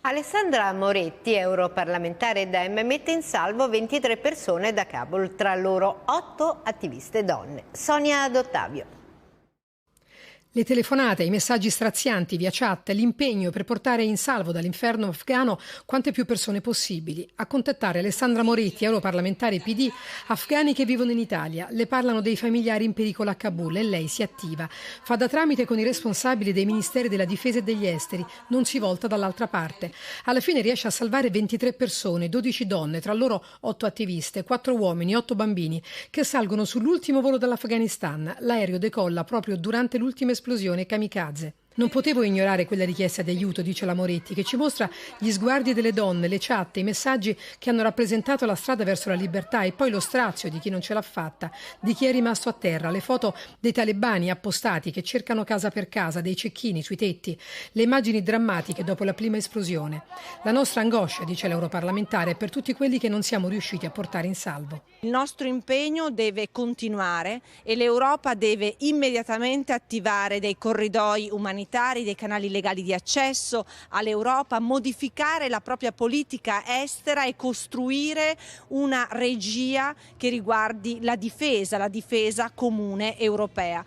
Alessandra Moretti, europarlamentare Dem, mette in salvo 23 persone da Kabul, tra loro 8 attiviste donne. Sonia D'Ottavio. Le telefonate, i messaggi strazianti via chat, l'impegno per portare in salvo dall'inferno afghano quante più persone possibili. A contattare Alessandra Moretti, europarlamentare PD, afghani che vivono in Italia. Le parlano dei familiari in pericolo a Kabul e lei si attiva. Fa da tramite con i responsabili dei ministeri della difesa e degli esteri, non si volta dall'altra parte. Alla fine riesce a salvare 23 persone, 12 donne, tra loro 8 attiviste, 4 uomini, 8 bambini, che salgono sull'ultimo volo dall'Afghanistan. L'aereo decolla proprio durante l'ultima esplosione kamikaze. Non potevo ignorare quella richiesta di aiuto, dice la Moretti, che ci mostra gli sguardi delle donne, le chat, i messaggi che hanno rappresentato la strada verso la libertà e poi lo strazio di chi non ce l'ha fatta, di chi è rimasto a terra, le foto dei talebani appostati che cercano casa per casa, dei cecchini sui tetti, le immagini drammatiche dopo la prima esplosione. La nostra angoscia, dice l'europarlamentare, è per tutti quelli che non siamo riusciti a portare in salvo. Il nostro impegno deve continuare e l'Europa deve immediatamente attivare dei corridoi umanitari, dei canali legali di accesso all'Europa, modificare la propria politica estera e costruire una regia che riguardi la difesa comune europea.